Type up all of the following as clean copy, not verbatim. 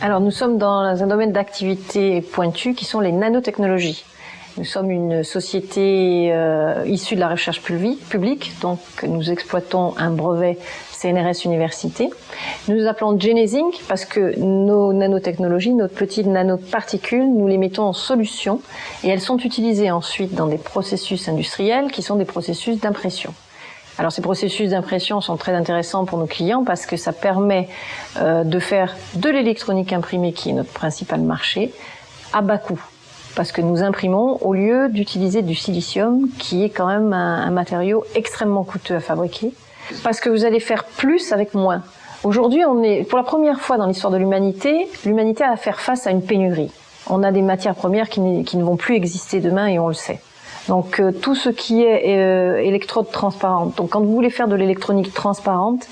Alors nous sommes dans un domaine d'activité pointu qui sont les nanotechnologies. Nous sommes une société issue de la recherche publique, donc nous exploitons un brevet CNRS Université. Nous nous appelons Genezinc parce que nos nanotechnologies, nos petites nanoparticules, nous les mettons en solution et elles sont utilisées ensuite dans des processus industriels qui sont des processus d'impression. Alors ces processus d'impression sont très intéressants pour nos clients parce que ça permet de faire de l'électronique imprimée, qui est notre principal marché, à bas coût. Parce que nous imprimons au lieu d'utiliser du silicium, qui est quand même un matériau extrêmement coûteux à fabriquer. Parce que vous allez faire plus avec moins. Aujourd'hui, pour la première fois dans l'histoire de l'humanité a à faire face à une pénurie. On a des matières premières qui ne vont plus exister demain et on le sait. Donc tout ce qui est électrode transparente. Donc quand vous voulez faire de l'électronique transparente,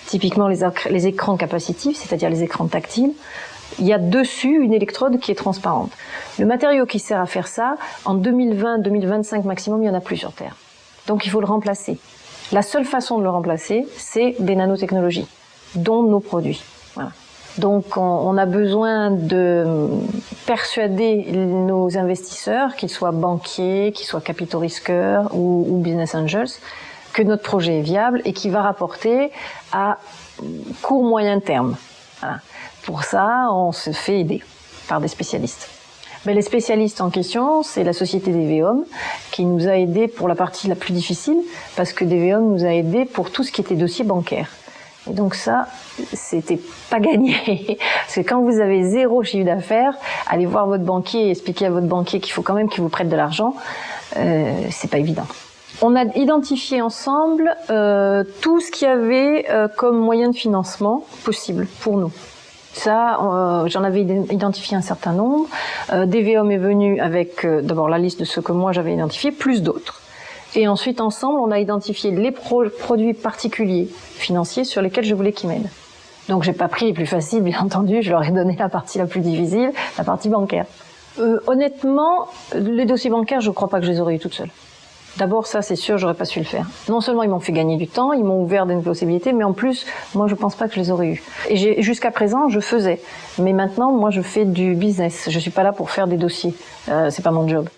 typiquement les écrans capacitifs, c'est-à-dire les écrans tactiles, il y a dessus une électrode qui est transparente. Le matériau qui sert à faire ça, en 2020-2025 maximum, il n'y en a plus sur Terre. Donc il faut le remplacer. La seule façon de le remplacer, c'est des nanotechnologies, dont nos produits. Voilà. Donc on a besoin de persuader nos investisseurs, qu'ils soient banquiers, qu'ils soient capitaux risqueurs ou business angels, que notre projet est viable et qu'il va rapporter à court moyen terme. Voilà. Pour ça, on se fait aider par des spécialistes. Mais les spécialistes en question, c'est la société DVHome qui nous a aidés pour la partie la plus difficile, parce que DVHome nous a aidés pour tout ce qui était dossier bancaire. Et donc ça, c'était pas gagné. Parce que quand vous avez 0 chiffre d'affaires, aller voir votre banquier et expliquer à votre banquier qu'il faut quand même qu'il vous prête de l'argent, c'est pas évident. On a identifié ensemble tout ce qu'il y avait comme moyen de financement possible pour nous. Ça, j'en avais identifié un certain nombre. DVHome est venu avec d'abord la liste de ceux que moi j'avais identifiés, plus d'autres. Et ensuite, ensemble, on a identifié les produits particuliers financiers sur lesquels je voulais qu'ils m'aident. Donc, j'ai pas pris les plus faciles, bien entendu. Je leur ai donné la partie la plus difficile, la partie bancaire. Honnêtement, les dossiers bancaires, je crois pas que je les aurais eu toutes seules. D'abord, ça, c'est sûr, j'aurais pas su le faire. Non seulement ils m'ont fait gagner du temps, ils m'ont ouvert des possibilités, mais en plus, moi, je pense pas que je les aurais eues. Et jusqu'à présent, je faisais. Mais maintenant, moi, je fais du business. Je suis pas là pour faire des dossiers. C'est pas mon job.